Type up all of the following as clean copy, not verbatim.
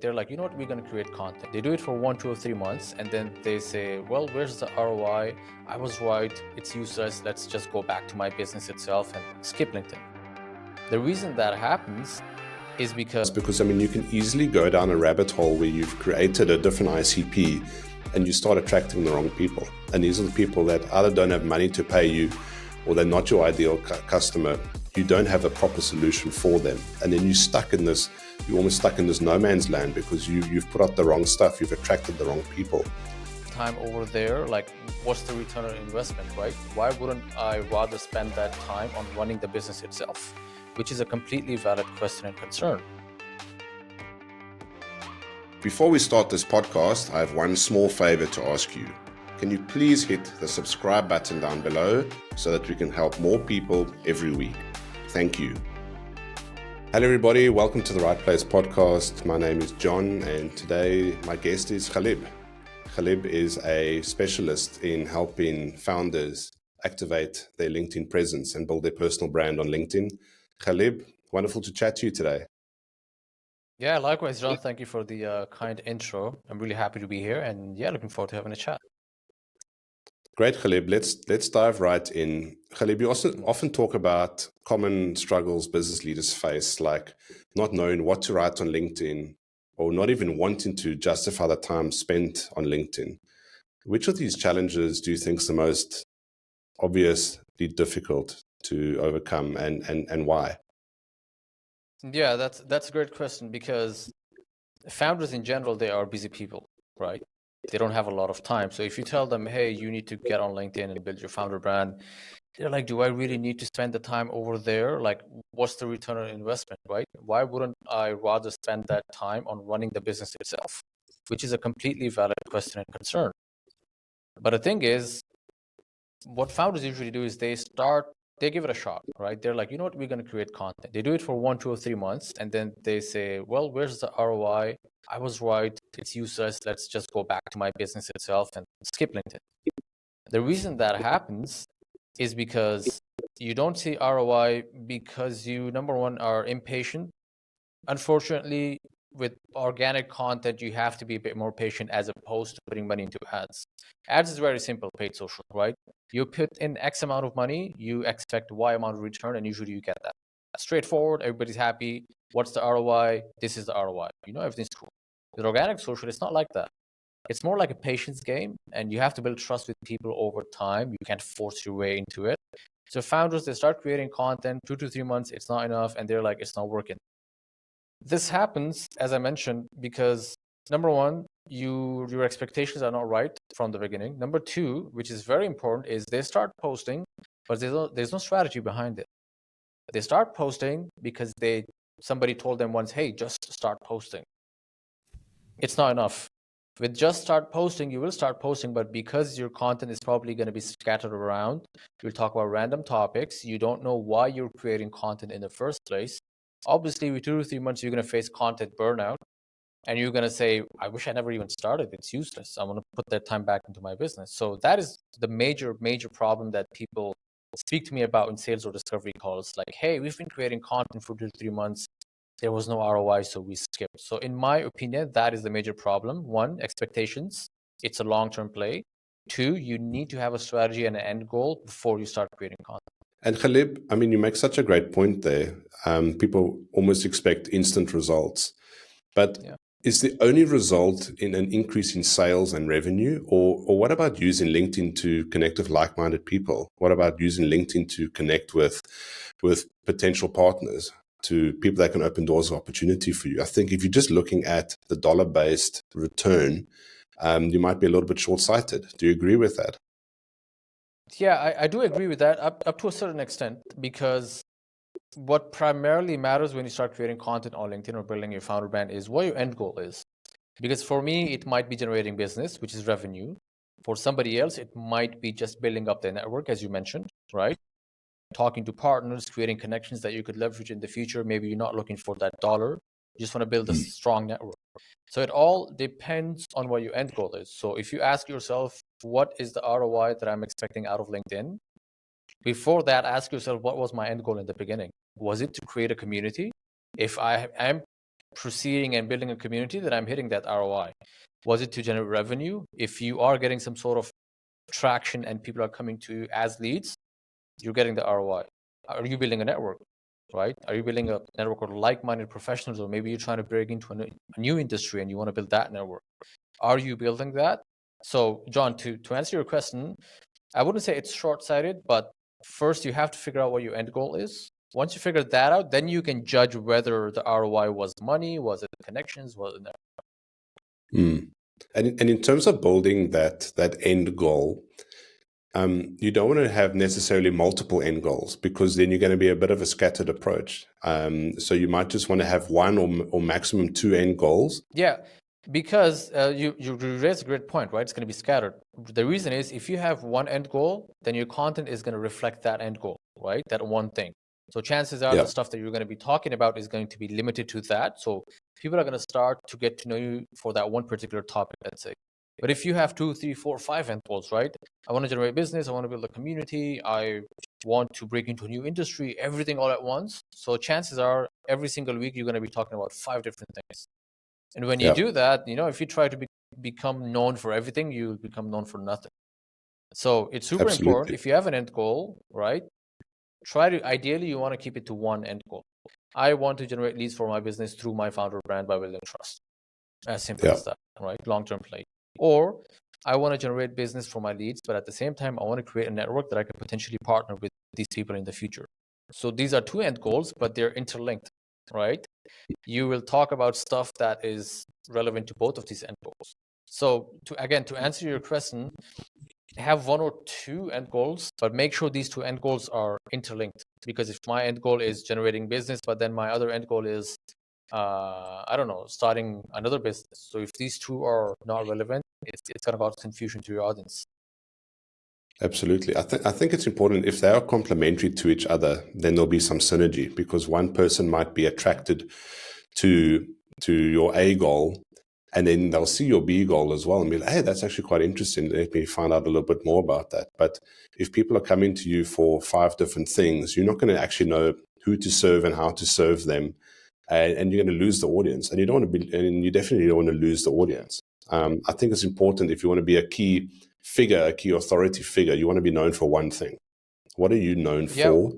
They're like, you know what, we're going to create content. They do it for 1, 2, or 3 months, and then they say, well, where's the ROI? I was right, it's useless, let's just go back to my business itself and skip LinkedIn. The reason that happens is because you can easily go down a rabbit hole where you've created a different ICP and you start attracting the wrong people. And these are the people that either don't have money to pay you, or they're not your ideal customer. You don't have a proper solution for them. And then you're almost stuck in this no man's land because you've put out the wrong stuff, you've attracted the wrong people. time over there, like, what's the return on investment, right? Why wouldn't I rather spend that time on running the business itself? Which is a completely valid question and concern. Before we start this podcast, I have one small favor to ask you. Can you please hit the subscribe button down below so that we can help more people every week? Thank you. Hello everybody, welcome to the Right Place podcast. My name is John and today my guest is Ghalib. Ghalib is a specialist in helping founders activate their LinkedIn presence and build their personal brand on LinkedIn. Ghalib, wonderful to chat to you today. Yeah, likewise, John. Thank you for the kind intro. I'm really happy to be here, and yeah, looking forward to having a chat. Great, Ghalib. Let's dive right in. Ghalib, you often talk about common struggles business leaders face, like not knowing what to write on LinkedIn or not even wanting to justify the time spent on LinkedIn. Which of these challenges do you think is the most obviously difficult to overcome, and why? Yeah, that's a great question, because founders in general, they are busy people, right? They don't have a lot of time. So if you tell them, hey, you need to get on LinkedIn and build your founder brand, they're like, do I really need to spend the time over there? Like, what's the return on investment, right? Why wouldn't I rather spend that time on running the business itself? Which is a completely valid question and concern. But the thing is, what founders usually do is they give it a shot, right? They're like, you know what, we're going to create content. They do it for 1, 2, or 3 months, and then they say, well, where's the ROI? I was right, it's useless, let's just go back to my business itself and skip LinkedIn. The reason that happens is because you don't see ROI because you, number one, are impatient. Unfortunately, with organic content, you have to be a bit more patient as opposed to putting money into ads. Ads is very simple, paid social, right? You put in X amount of money, you expect Y amount of return, and usually you get that. Straightforward, everybody's happy. What's the ROI? This is the ROI. You know, everything's cool. With organic social, it's not like that. It's more like a patience game, and you have to build trust with people over time. You can't force your way into it. So founders, they start creating content, 2 to 3 months, it's not enough, and they're like, it's not working. This happens, as I mentioned, because number one, your expectations are not right from the beginning. Number two, which is very important, is they start posting, but there's no strategy behind it. They start posting because somebody told them once, hey, just start posting. It's not enough. With just start posting, you will start posting, but because your content is probably going to be scattered around, you'll talk about random topics. You don't know why you're creating content in the first place. Obviously, with 2 to 3 months, you're going to face content burnout, and you're going to say, I wish I never even started. It's useless. I want to put that time back into my business. So that is the major problem that people speak to me about in sales or discovery calls. Like, hey, we've been creating content for 2 to 3 months. There was no ROI, so we skipped. So in my opinion, that is the major problem. One, expectations. It's a long-term play. Two, you need to have a strategy and an end goal before you start creating content. And Ghalib, you make such a great point there. People almost expect instant results. But is the only result in an increase in sales and revenue? Or what about using LinkedIn to connect with like-minded people? What about using LinkedIn to connect with potential partners, to people that can open doors of opportunity for you? I think if you're just looking at the dollar-based return, you might be a little bit short-sighted. Do you agree with that? Yeah, I do agree with that up to a certain extent, because what primarily matters when you start creating content on LinkedIn or building your founder brand is what your end goal is. Because for me, it might be generating business, which is revenue. For somebody else, it might be just building up their network, as you mentioned, right? Talking to partners, creating connections that you could leverage in the future. Maybe you're not looking for that dollar. You just want to build a strong network. So it all depends on what your end goal is. So if you ask yourself, what is the ROI that I'm expecting out of LinkedIn? Before that, ask yourself, what was my end goal in the beginning? Was it to create a community? If I am proceeding and building a community, then I'm hitting that ROI. Was it to generate revenue? If you are getting some sort of traction and people are coming to you as leads, you're getting the ROI. Are you building a network, right? Are you building a network of like-minded professionals, or maybe you're trying to break into a new industry and you want to build that network? Are you building that? So, John, to answer your question, I wouldn't say it's short-sighted, but first you have to figure out what your end goal is. Once you figure that out, then you can judge whether the ROI was money, was it connections, was it network. And in terms of building that end goal, you don't want to have necessarily multiple end goals, because then you're going to be a bit of a scattered approach. So you might just want to have one or maximum two end goals. Yeah, because you raise a great point, right? It's going to be scattered. The reason is, if you have one end goal, then your content is going to reflect that end goal, right? That one thing. So chances are the stuff that you're going to be talking about is going to be limited to that. So people are going to start to get to know you for that one particular topic, let's say. But if you have 2, 3, 4, 5 end goals, right? I want to generate business. I want to build a community. I want to break into a new industry, everything all at once. So chances are every single week you're going to be talking about 5 different things. And when you do that, if you try to become known for everything, you become known for nothing. So it's super important. If you have an end goal, right? Ideally, you want to keep it to one end goal. I want to generate leads for my business through my founder brand by building trust. As simple as that, right? Long-term play. Or I want to generate business for my leads, but at the same time, I want to create a network that I can potentially partner with these people in the future. So these are two end goals, but they're interlinked, right? You will talk about stuff that is relevant to both of these end goals. So to answer your question, have one or two end goals, but make sure these two end goals are interlinked. Because if my end goal is generating business, but then my other end goal is, starting another business. So if these two are not relevant, it's going to cause confusion to your audience. Absolutely. I think it's important, if they are complementary to each other, then there'll be some synergy, because one person might be attracted to your A goal, and then they'll see your B goal as well and be like, hey, that's actually quite interesting. Let me find out a little bit more about that. But if people are coming to you for 5 different things, you're not going to actually know who to serve and how to serve them. And you're going to lose the audience. And you you definitely don't want to lose the audience. I think it's important, if you want to be a key figure, a key authority figure, you want to be known for one thing. What are you known for?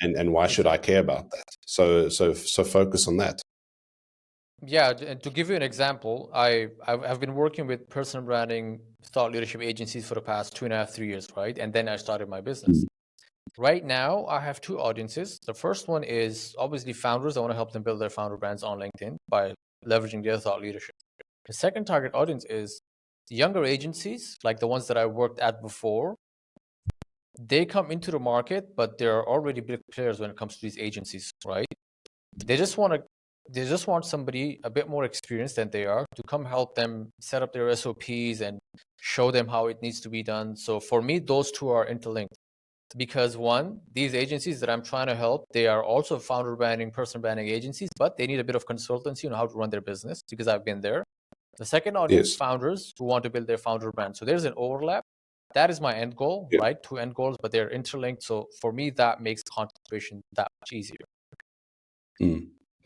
And why should I care about that? So focus on that. Yeah, and to give you an example, I've been working with personal branding, thought leadership agencies for the past 2.5, 3 years, right? And then I started my business. Right now, I have 2 audiences. The first one is obviously founders. I want to help them build their founder brands on LinkedIn by leveraging their thought leadership. The second target audience is younger agencies, like the ones that I worked at before. They come into the market, but they're already big players when it comes to these agencies, right? They just want somebody a bit more experienced than they are to come help them set up their SOPs and show them how it needs to be done. So for me, those two are interlinked, because one, these agencies that I'm trying to help, they are also founder branding, personal branding agencies, but they need a bit of consultancy on how to run their business, because I've been there. The second audience, founders who want to build their founder brand. So there's an overlap. That is my end goal, right? 2 end goals, but they're interlinked. So for me, that makes concentration that much easier.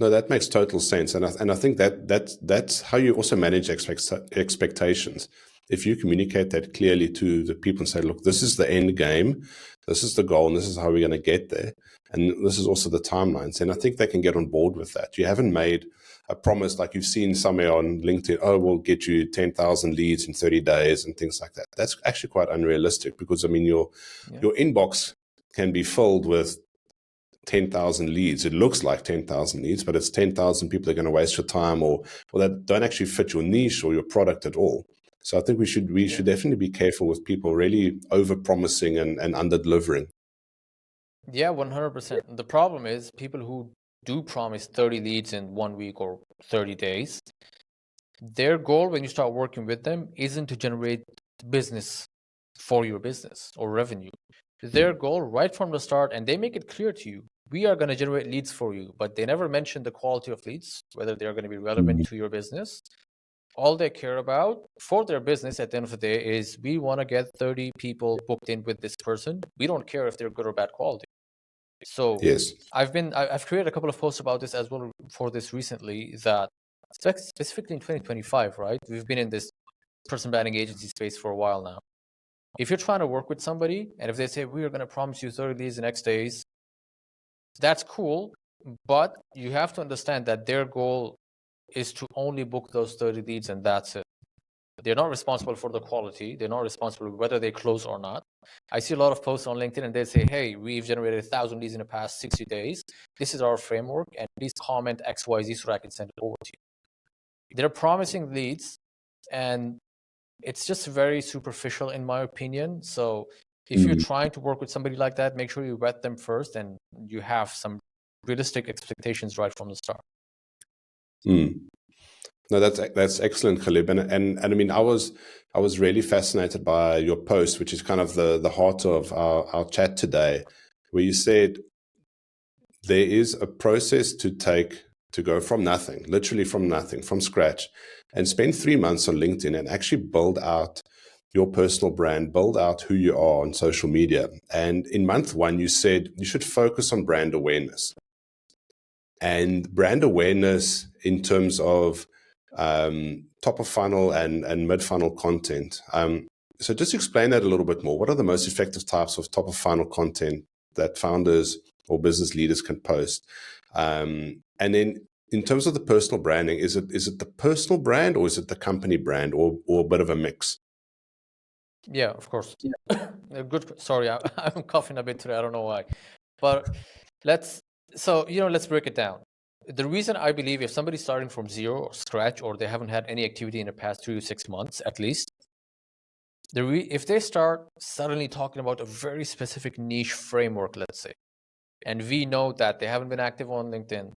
No, that makes total sense. And I think that's how you also manage expectations. If you communicate that clearly to the people and say, look, this is the end game, this is the goal, and this is how we're going to get there, and this is also the timelines, and I think they can get on board with that. You haven't made a promise like you've seen somewhere on LinkedIn, oh, we'll get you 10,000 leads in 30 days and things like that. That's actually quite unrealistic, because, I mean, your inbox can be filled with 10,000 leads. It looks like 10,000 leads, but it's 10,000 people that are going to waste your time or that don't actually fit your niche or your product at all. So I think we should definitely be careful with people really over-promising and under-delivering. Yeah, 100%. The problem is people who do promise 30 leads in 1 week or 30 days, their goal when you start working with them isn't to generate business for your business or revenue. Their goal right from the start, and they make it clear to you, we are going to generate leads for you, but they never mention the quality of leads, whether they're going to be relevant to your business. All they care about for their business at the end of the day is, we want to get 30 people booked in with this person. We don't care if they're good or bad quality. So Yes. I've created a couple of posts about this as well for this recently, that specifically in 2025, right? We've been in this person branding agency space for a while now. If you're trying to work with somebody and if they say, we are going to promise you 30 leads in X days, that's cool. But you have to understand that their goal is to only book those 30 leads and that's it. They're not responsible for the quality. They're not responsible whether they close or not. I see a lot of posts on LinkedIn and they say, hey, we've generated 1,000 leads in the past 60 days. This is our framework and please comment XYZ so I can send it over to you. They're promising leads and it's just very superficial in my opinion. So if you're trying to work with somebody like that, make sure you vet them first and you have some realistic expectations right from the start. No, that's excellent, Ghalib. And I mean, I was really fascinated by your post, which is kind of the heart of our chat today, where you said there is a process to go from nothing, literally from nothing, from scratch, and spend 3 months on LinkedIn and actually build out your personal brand, build out who you are on social media. And in month 1, you said you should focus on brand awareness. And brand awareness in terms of top of funnel and mid funnel content. So just explain that a little bit more. What are the most effective types of top of funnel content that founders or business leaders can post? And then in terms of the personal branding, is it the personal brand or is it the company brand or a bit of a mix? Yeah, of course. Good. Sorry, I'm coughing a bit today. I don't know why. But let's break it down. The reason I believe if somebody's starting from zero or scratch or they haven't had any activity in the past 3 to 6 months at least, if they start suddenly talking about a very specific niche framework, let's say, and we know that they haven't been active on LinkedIn,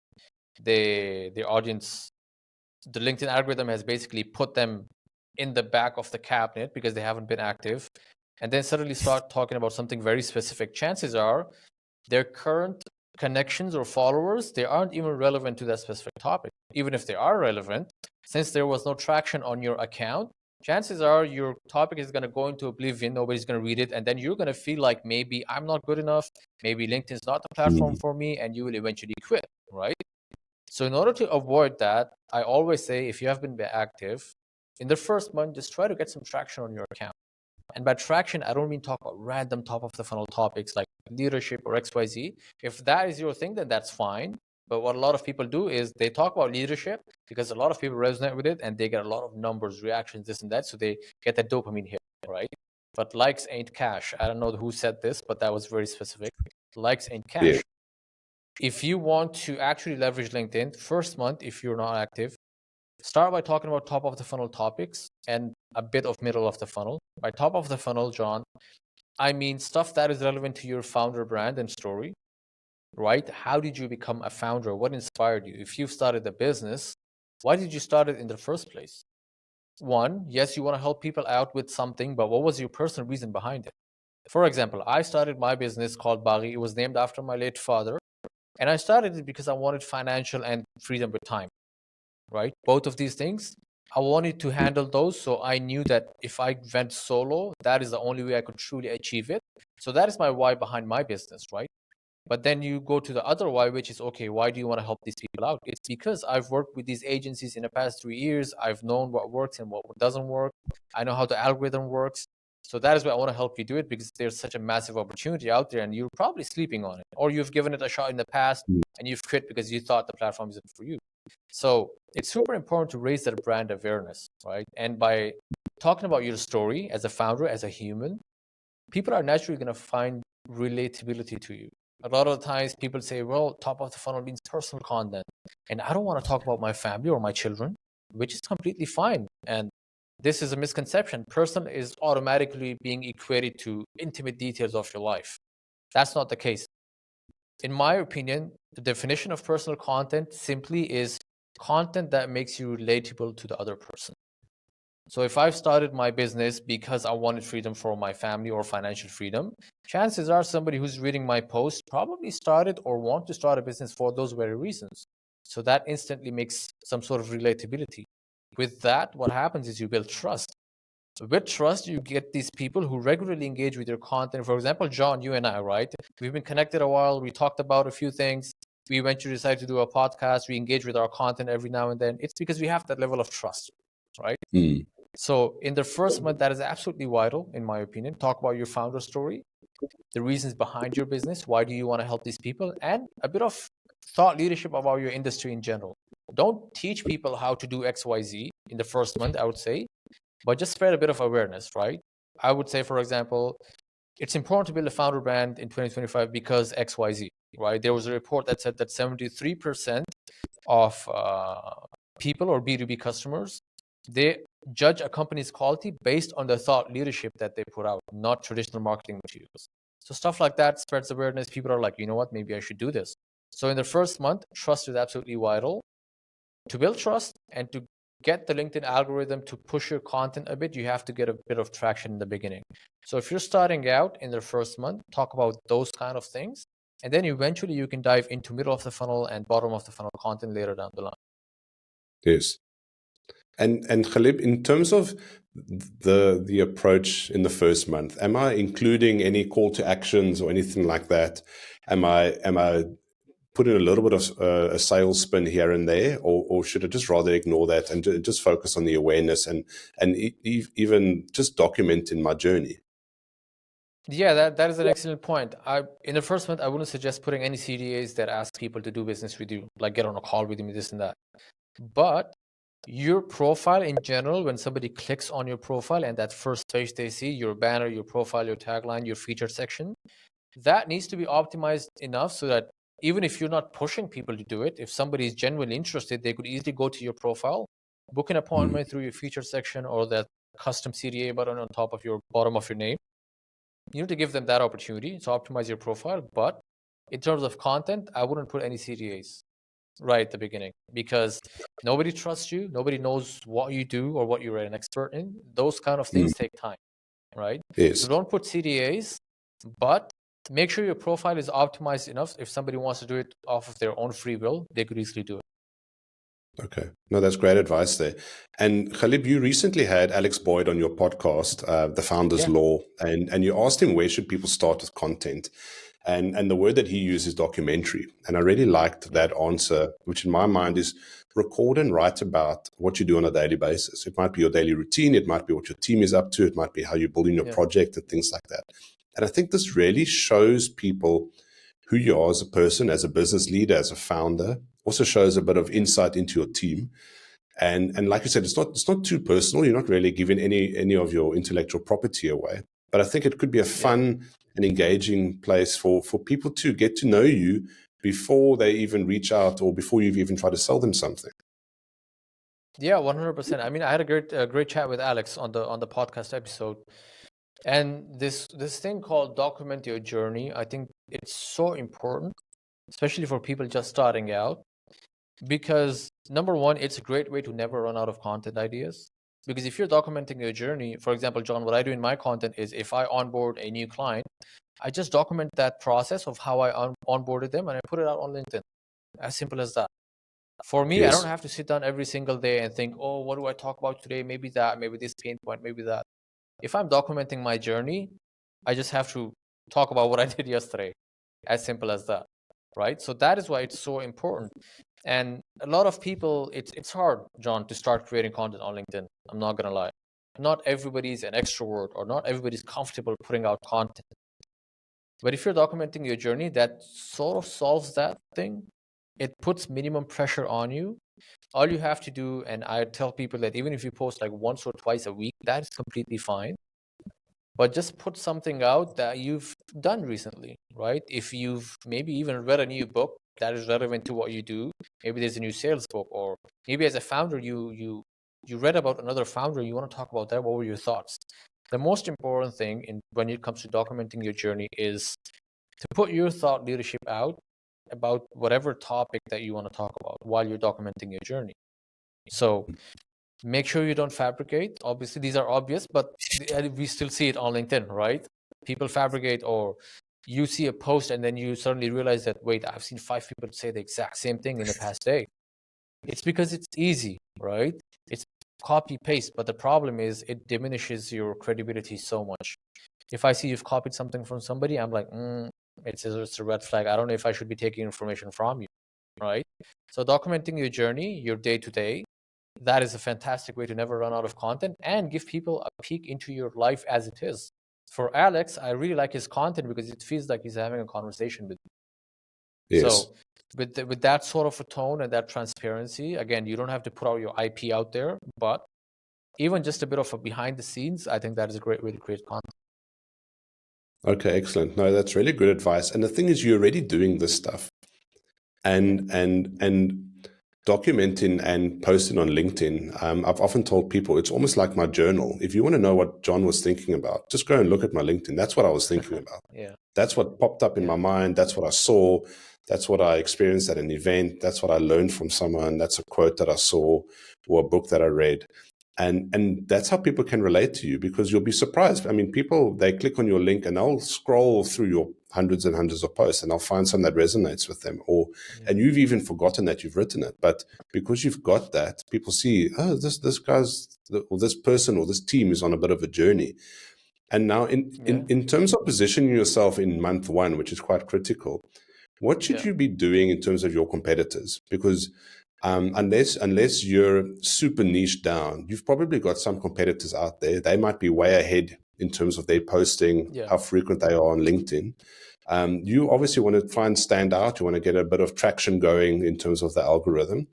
the audience, the LinkedIn algorithm has basically put them in the back of the cabinet because they haven't been active, and then suddenly start talking about something very specific, chances are their current connections or followers, they aren't even relevant to that specific topic. Even if they are relevant, since there was no traction on your account, chances are your topic is going to go into oblivion. Nobody's going to read it. And then you're going to feel like maybe I'm not good enough. Maybe LinkedIn's not the platform for me. And you will eventually quit, right? So in order to avoid that, I always say if you have been active, in the first month, just try to get some traction on your account. And by traction, I don't mean talk about random top of the funnel topics like leadership or XYZ. If that is your thing, then that's fine. But what a lot of people do is they talk about leadership because a lot of people resonate with it and they get a lot of numbers, reactions, this and that. So they get that dopamine hit, right? But likes ain't cash. I don't know who said this, but that was very specific. Likes ain't cash. Yeah. If you want to actually leverage LinkedIn, first month, if you're not active, start by talking about top of the funnel topics and a bit of middle of the funnel. By top of the funnel, John, I mean stuff that is relevant to your founder brand and story, right? How did you become a founder? What inspired you? If you've started a business, why did you start it in the first place? One, yes, you want to help people out with something, but what was your personal reason behind it? For example, I started my business called Baghi. It was named after my late father. And I started it because I wanted financial and freedom with time, right? Both of these things, I wanted to handle those. So I knew that if I went solo, that is the only way I could truly achieve it. So that is my why behind my business, right? But then you go to the other why, which is, okay, why do you want to help these people out? It's because I've worked with these agencies in the past 3 years. I've known what works and what doesn't work. I know how the algorithm works. So that is why I want to help you do it, because there's such a massive opportunity out there and you're probably sleeping on it, or you've given it a shot in the past and you've quit because you thought the platform isn't for you. So it's super important to raise that brand awareness, right? And by talking about your story as a founder, as a human, people are naturally going to find relatability to you. A lot of the times people say, well, top of the funnel means personal content. And I don't want to talk about my family or my children, which is completely fine. And this is a misconception. Personal is automatically being equated to intimate details of your life. That's not the case. In my opinion, the definition of personal content simply is content that makes you relatable to the other person. So if I've started my business because I wanted freedom for my family or financial freedom, chances are somebody who's reading my post probably started or want to start a business for those very reasons. So that instantly makes some sort of relatability. With that, what happens is you build trust. With trust, you get these people who regularly engage with your content. For example, John, you and I, right? We've been connected a while. We talked about a few things. We eventually decided to do a podcast. We engage with our content every now and then. It's because we have that level of trust, right? So in the first month, that is absolutely vital, in my opinion. Talk about your founder story, the reasons behind your business. Why do you want to help these people? And a bit of thought leadership about your industry in general. Don't teach people how to do X, Y, Z in the first month, I would say, but just spread a bit of awareness, right? I would say, for example, it's important to build a founder brand in 2025 because X, Y, Z, right? There was a report that said that 73% of people or B2B customers, they judge a company's quality based on the thought leadership that they put out, not traditional marketing materials. So stuff like that spreads awareness. People are like, you know what, maybe I should do this. So in the first month, trust is absolutely vital. To build trust and to get the LinkedIn algorithm to push your content a bit, you have to get a bit of traction in the beginning. So if you're starting out in the first month, talk about those kind of things. And then eventually you can dive into middle of the funnel and bottom of the funnel content later down the line. Yes. And Ghalib, in terms of the approach in the first month, am I including any call to actions or anything like that? Am I putting a little bit of a sales spin here and there, or should I just rather ignore that and just focus on the awareness and even just documenting my journey? Yeah, that is an excellent point. In the first month, I wouldn't suggest putting any CDAs that ask people to do business with you, like get on a call with me, this and that. But your profile in general, when somebody clicks on your profile and that first page they see, your banner, your profile, your tagline, your featured section, that needs to be optimized enough so that even if you're not pushing people to do it, if somebody is genuinely interested, they could easily go to your profile, book an appointment through your featured section or that custom CDA button on top of your bottom of your name. You need to give them that opportunity to optimize your profile. But in terms of content, I wouldn't put any CDAs right at the beginning because nobody trusts you. Nobody knows what you do or what you're an expert in. Those kind of things take time, right? Yes. So don't put CDAs, but make sure your profile is optimized enough. If somebody wants to do it off of their own free will, they could easily do it. Okay. No, that's great advice there. And Ghalib, you recently had Alex Boyd on your podcast, The Founder's Law, and you asked him where should people start with content. And the word that he used is documentary. And I really liked that answer, which in my mind is record and write about what you do on a daily basis. It might be your daily routine. It might be what your team is up to. It might be how you're building your project and things like that. And I think this really shows people who you are as a person, as a business leader, as a founder. Also shows a bit of insight into your team. And like you said, it's not too personal. You're not really giving any of your intellectual property away. But I think it could be a fun and engaging place for people to get to know you before they even reach out or before you've even tried to sell them something. Yeah, 100%. I mean, I had a great chat with Alex on the podcast episode. And this thing called document your journey, I think it's so important, especially for people just starting out. Because number one, it's a great way to never run out of content ideas. Because if you're documenting your journey, for example, John, what I do in my content is if I onboard a new client, I just document that process of how I onboarded them and I put it out on LinkedIn. As simple as that. For me, I don't have to sit down every single day and think, oh, what do I talk about today? Maybe that, maybe this pain point, maybe that. If I'm documenting my journey, I just have to talk about what I did yesterday. As simple as that, right? So that is why it's so important. And a lot of people, it's hard, John, to start creating content on LinkedIn. I'm not going to lie. Not everybody's an extrovert or not everybody's comfortable putting out content. But if you're documenting your journey, that sort of solves that thing. It puts minimum pressure on you. All you have to do, and I tell people that even if you post like once or twice a week, that is completely fine. But just put something out that you've done recently, right? If you've maybe even read a new book that is relevant to what you do, maybe there's a new sales book, or maybe as a founder, you read about another founder, you want to talk about that. What were your thoughts? The most important thing when it comes to documenting your journey is to put your thought leadership out about whatever topic that you want to talk about while you're documenting your journey. So make sure you don't fabricate. Obviously, these are obvious, but we still see it on LinkedIn, right? People fabricate, or you see a post and then you suddenly realize that, wait, I've seen 5 people say the exact same thing in the past day. It's because it's easy, right? It's copy paste, but the problem is it diminishes your credibility so much. If I see you've copied something from somebody, I'm like, it's a red flag. I don't know if I should be taking information from you, right? So documenting your journey, your day to day, that is a fantastic way to never run out of content and give people a peek into your life as it is. For Alex, I really like his content because it feels like he's having a conversation with me. Yes. So with that sort of a tone and that transparency, again, you don't have to put all your IP out there, but even just a bit of a behind the scenes, I think that is a great way to create content. Okay, excellent. No, that's really good advice. And the thing is, you're already doing this stuff, and documenting and posting on LinkedIn. I've often told people it's almost like my journal. If you want to know what John was thinking about, just go and look at my LinkedIn. That's what I was thinking about. Yeah. That's what popped up in my mind. That's what I saw. That's what I experienced at an event. That's what I learned from someone. That's a quote that I saw or a book that I read. And that's how people can relate to you, because you'll be surprised. I mean, people, they click on your link and they'll scroll through your hundreds and hundreds of posts and they'll find some that resonates with them, and you've even forgotten that you've written it. But because you've got that, people see, oh, this guy's, or this person or this team is on a bit of a journey. And now in terms of positioning yourself in month one, which is quite critical, what should you be doing in terms of your competitors? Because unless you're super niche down, you've probably got some competitors out there. They might be way ahead in terms of their posting, how frequent they are on LinkedIn. You obviously want to try and stand out. You want to get a bit of traction going in terms of the algorithm.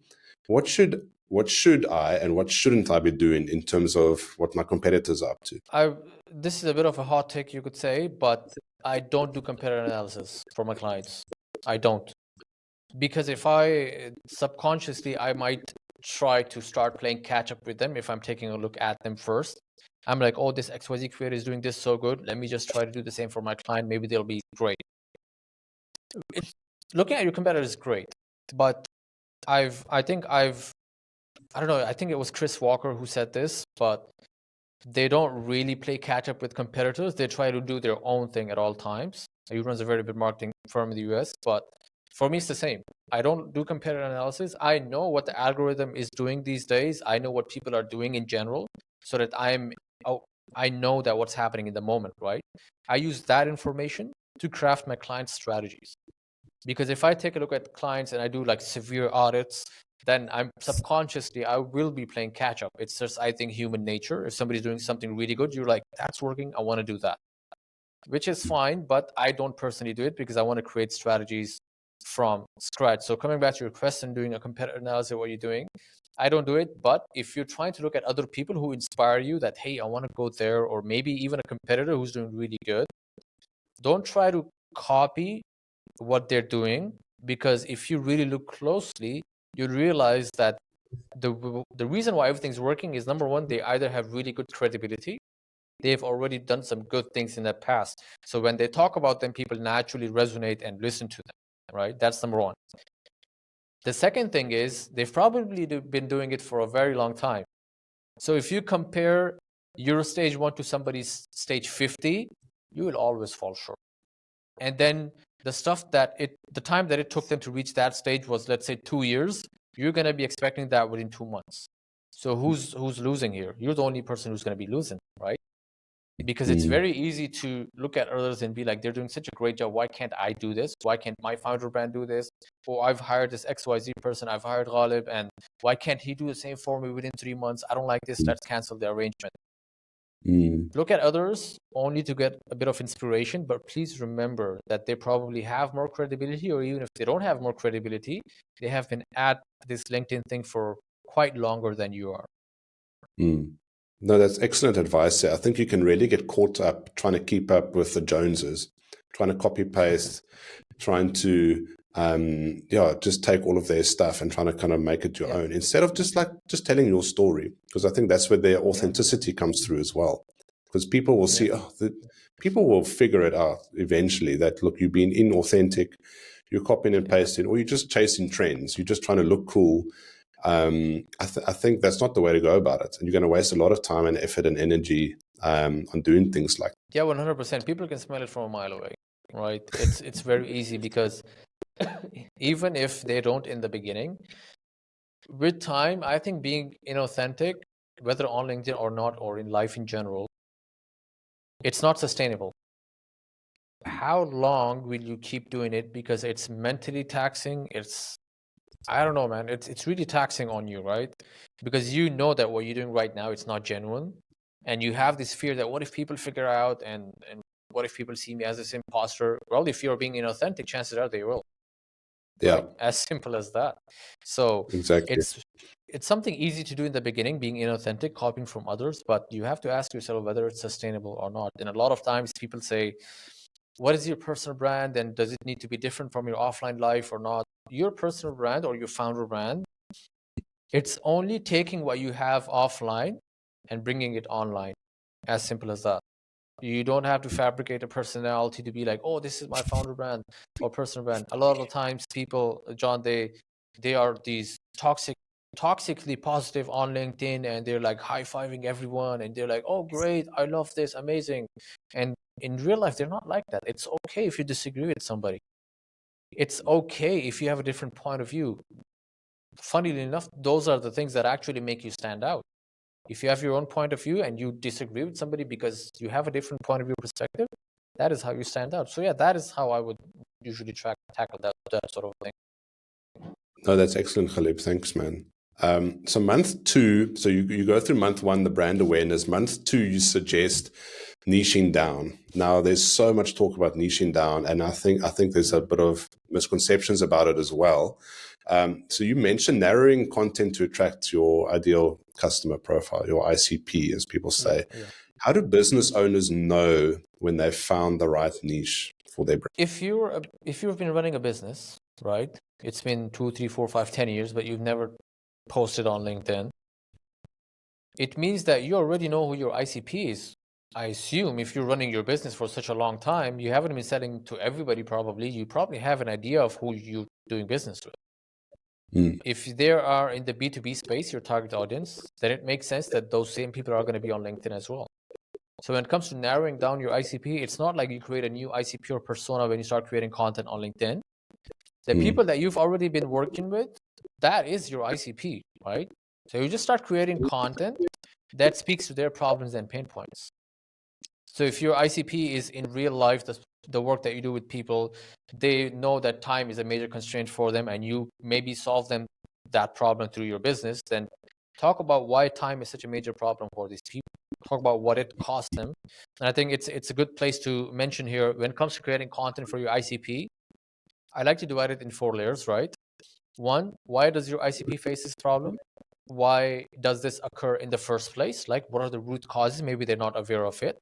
What should I and what shouldn't I be doing in terms of what my competitors are up to? This is a bit of a hot take, you could say, but I don't do competitor analysis for my clients. I don't. Because if I subconsciously, I might try to start playing catch up with them if I'm taking a look at them first. I'm like, oh, this XYZ creator is doing this so good. Let me just try to do the same for my client. Maybe they'll be great. Looking at your competitors is great, but I don't know, I think it was Chris Walker who said this, but they don't really play catch up with competitors. They try to do their own thing at all times. He runs a very big marketing firm in the US, but for me, it's the same. I don't do competitor analysis. I know what the algorithm is doing these days. I know what people are doing in general, so that I know that what's happening in the moment, right? I use that information to craft my clients' strategies. Because if I take a look at clients and I do like severe audits, then I'm subconsciously, I will be playing catch up. It's just, I think, human nature. If somebody's doing something really good, you're like, that's working, I want to do that, which is fine, but I don't personally do it because I want to create strategies from scratch. So coming back to your question, doing a competitor analysis, what you're doing, I don't do it. But if you're trying to look at other people who inspire you that, hey, I want to go there, or maybe even a competitor who's doing really good, don't try to copy what they're doing, because if you really look closely, you realize that the reason why everything's working is, number one, they either have really good credibility, they've already done some good things in the past, so when they talk about them, people naturally resonate and listen to them, right? That's number one. The second thing is, they've probably been doing it for a very long time. So if you compare your stage 1 to somebody's stage 50, you will always fall short. And then the stuff that the time that it took them to reach that stage was, let's say, 2 years, you're going to be expecting that within 2 months. So who's losing here? You're the only person who's going to be losing, right? Because it's very easy to look at others and be like, they're doing such a great job. Why can't I do this? Why can't my founder brand do this? Or I've hired this XYZ person, I've hired Ghalib, and why can't he do the same for me within 3 months? I don't like this. Let's cancel the arrangement. Look at others only to get a bit of inspiration, but please remember that they probably have more credibility, or even if they don't have more credibility, they have been at this LinkedIn thing for quite longer than you are. No, that's excellent advice. I think you can really get caught up trying to keep up with the Joneses, trying to copy paste, trying to just take all of their stuff and trying to kind of make it your own, instead of just telling your story, because I think that's where their authenticity comes through as well. Because people will see, people will figure it out eventually that, look, you've been inauthentic, you're copying and pasting, or you're just chasing trends, you're just trying to look cool. I think that's not the way to go about it, and you're going to waste a lot of time and effort and energy on doing things like that. 100%. People can smell it from a mile away, right? It's very easy, because even if they don't in the beginning, with time, I think being inauthentic whether on LinkedIn or not, or in life in general, it's not sustainable. How long will you keep doing it? Because it's mentally taxing. I don't know, man. It's really taxing on you, right? Because you know that what you're doing right now, it's not genuine. And you have this fear that what if people figure out, and what if people see me as this imposter? Well, if you're being inauthentic, chances are they will. Yeah. Right? As simple as that. So exactly. It's something easy to do in the beginning, being inauthentic, copying from others, but you have to ask yourself whether it's sustainable or not. And a lot of times people say, what is your personal brand, and does it need to be different from your offline life or not? Your personal brand or your founder brand, it's only taking what you have offline and bringing it online. As simple as that. You don't have to fabricate a personality to be like, oh, this is my founder brand or personal brand. A lot of times people, John, they are these toxically positive on LinkedIn, and they're like high-fiving everyone, and they're like, oh, great, I love this, amazing. And in real life, they're not like that. It's okay if you disagree with somebody. It's okay if you have a different point of view. Funnily enough, those are the things that actually make you stand out. If you have your own point of view and you disagree with somebody because you have a different point of view perspective, that is how you stand out. So yeah, that is how I would usually tackle that sort of thing. No, that's excellent, Ghalib. Thanks, man. So month 2, so you go through month 1, the brand awareness. Month 2, you suggest niching down. Now, there's so much talk about niching down, and I think there's a bit of misconceptions about it as well. So you mentioned narrowing content to attract your ideal customer profile, your ICP, as people say. Yeah. How do business owners know when they've found the right niche for their brand? If you've been running a business, right? It's been 2, 3, 4, 5, 10 years, but you've never posted on LinkedIn. It means that you already know who your ICP is. I assume if you're running your business for such a long time, you haven't been selling to everybody probably. You probably have an idea of who you're doing business with. If they are in the B2B space, your target audience, then it makes sense that those same people are going to be on LinkedIn as well. So when it comes to narrowing down your ICP, it's not like you create a new ICP or persona when you start creating content on LinkedIn. The people that you've already been working with, that is your ICP, right? So you just start creating content that speaks to their problems and pain points. So if your ICP is in real life, the work that you do with people, they know that time is a major constraint for them, and you maybe solve them that problem through your business, then talk about why time is such a major problem for these people. Talk about what it costs them. And I think it's a good place to mention here, when it comes to creating content for your ICP, I like to divide it in 4 layers, right? 1, why does your ICP face this problem? Why does this occur in the first place? Like, what are the root causes? Maybe they're not aware of it.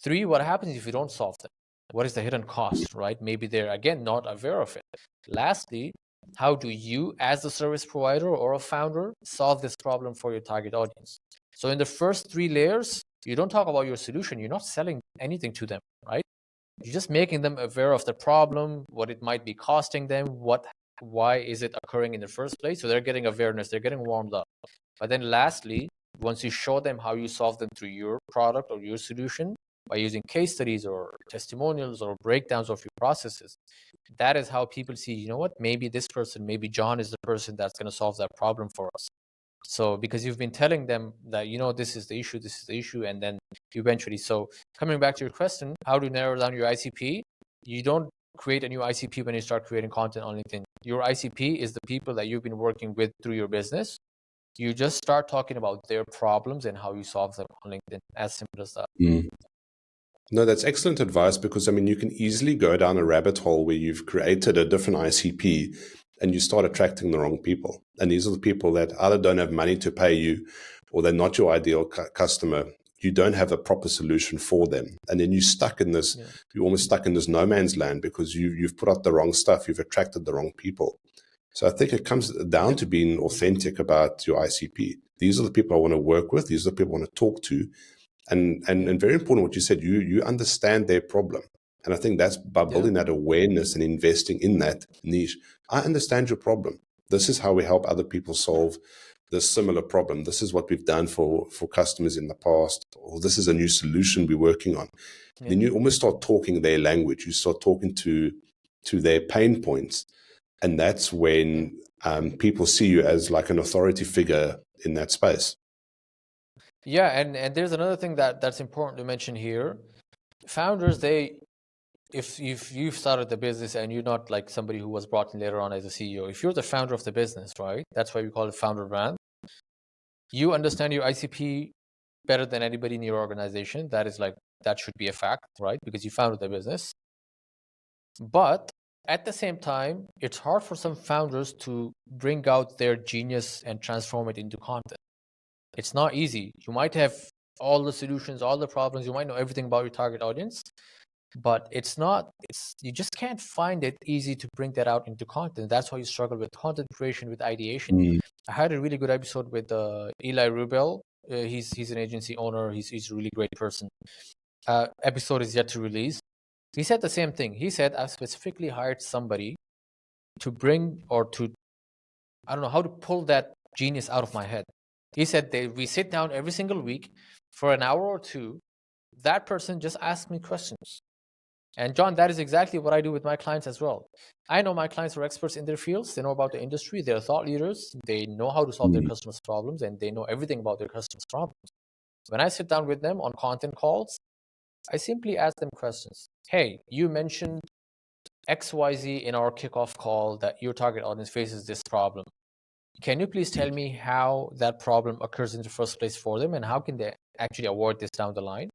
3, what happens if you don't solve them? What is the hidden cost, right? Maybe they're, again, not aware of it. Lastly, how do you, as a service provider or a founder, solve this problem for your target audience? So in the first 3 layers, you don't talk about your solution. You're not selling anything to them, right? You're just making them aware of the problem, what it might be costing them, why is it occurring in the first place. So they're getting awareness, they're getting warmed up. But then lastly, once you show them how you solve them through your product or your solution by using case studies or testimonials or breakdowns of your processes, that is how people see, you know what, maybe this person, maybe John is the person that's going to solve that problem for us. So because you've been telling them that, you know, this is the issue, and then eventually, so coming back to your question, how do you narrow down your ICP? You don't create a new ICP when you start creating content on LinkedIn. Your ICP is the people that you've been working with through your business. You just start talking about their problems and how you solve them on LinkedIn. As simple as that. No, that's excellent advice, because I mean, you can easily go down a rabbit hole where you've created a different ICP and you start attracting the wrong people. And these are the people that either don't have money to pay you, or they're not your ideal customer. You don't have a proper solution for them. And then you're stuck in this, you're almost stuck in this no man's land, because you've put out the wrong stuff. You've attracted the wrong people. So I think it comes down to being authentic about your ICP. These are the people I want to work with. These are the people I want to talk to. And very important what you said, you understand their problem. And I think that's by building that awareness and investing in that niche. I understand your problem. This is how we help other people solve this similar problem. This is what we've done for customers in the past, or this is a new solution we're working on. Then you almost start talking their language. You start talking to their pain points. And that's when people see you as like an authority figure in that space. Yeah, and there's another thing that's important to mention here. Founders, if you've started the business and you're not like somebody who was brought in later on as a CEO, if you're the founder of the business, right? That's why we call it founder brand. You understand your ICP better than anybody in your organization. That should be a fact, right? Because you founded the business. But at the same time, it's hard for some founders to bring out their genius and transform it into content. It's not easy. You might have all the solutions, all the problems, you might know everything about your target audience, but you just can't find it easy to bring that out into content. That's why you struggle with content creation, with ideation. I had a really good episode with Eli Rubel. He's an agency owner. He's a really great person. Episode is yet to release. He said the same thing. He said, I specifically hired somebody to bring or to, I don't know how to pull that genius out of my head. He said we sit down every single week for an hour or two. That person just asks me questions. And John, that is exactly what I do with my clients as well. I know my clients are experts in their fields. They know about the industry. They're thought leaders. They know how to solve their customers' problems, and they know everything about their customers' problems. When I sit down with them on content calls, I simply ask them questions. Hey, you mentioned XYZ in our kickoff call that your target audience faces this problem. Can you please tell me how that problem occurs in the first place for them and how can they actually avoid this down the line?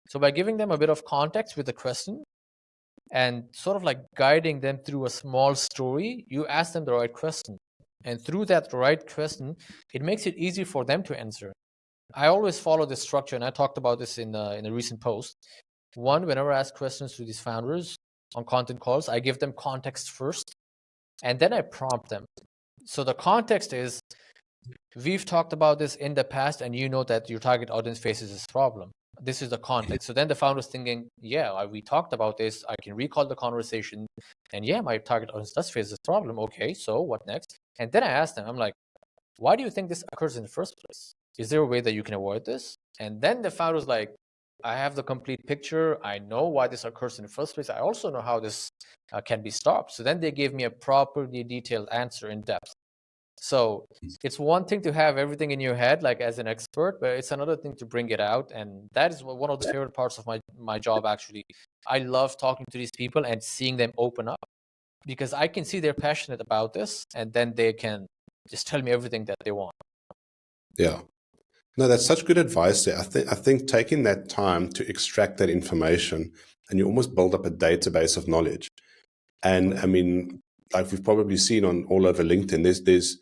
So by giving them a bit of context with a question and sort of like guiding them through a small story, you ask them the right question. And through that right question, it makes it easy for them to answer. I always follow this structure, and I talked about this in a recent post. One, whenever I ask questions to these founders on content calls, I give them context first, and then I prompt them. So the context is, we've talked about this in the past, and you know that your target audience faces this problem. This is the context. So then the founder's thinking, yeah, we talked about this. I can recall the conversation, and yeah, my target audience does face this problem. Okay, so what next? And then I ask them, I'm like, why do you think this occurs in the first place? Is there a way that you can avoid this? And then the founder's like, I have the complete picture. I know why this occurs in the first place. I also know how this can be stopped. So then they gave me a properly detailed answer in depth. So it's one thing to have everything in your head, like as an expert, but it's another thing to bring it out. And that is one of the favorite parts of my job, actually. I love talking to these people and seeing them open up because I can see they're passionate about this, and then they can just tell me everything that they want. Yeah. No, that's such good advice there. I think taking that time to extract that information, and you almost build up a database of knowledge. And I mean, like we've probably seen on all over LinkedIn, there's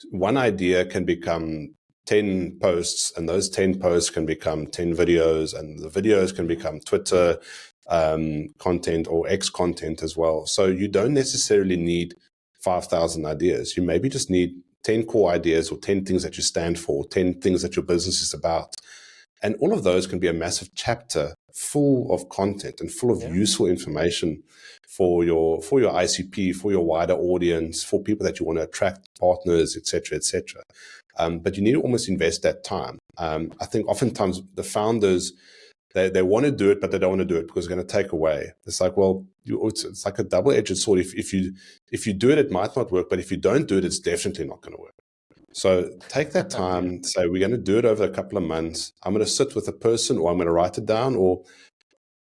one idea can become 10 posts, and those 10 posts can become 10 videos, and the videos can become Twitter content or X content as well. So you don't necessarily need 5,000 ideas. You maybe just need 10 core ideas or 10 things that you stand for, 10 things that your business is about. And all of those can be a massive chapter full of content and full of useful information for your ICP, for your wider audience, for people that you want to attract, partners, etc., etc. But you need to almost invest that time. I think oftentimes the founders, they want to do it, but they don't want to do it because it's going to take away. It's like, well, it's like a double-edged sword. If you do it, it might not work, but if you don't do it, it's definitely not going to work. So take that time, say, we're going to do it over a couple of months. I'm going to sit with a person, or I'm going to write it down. Or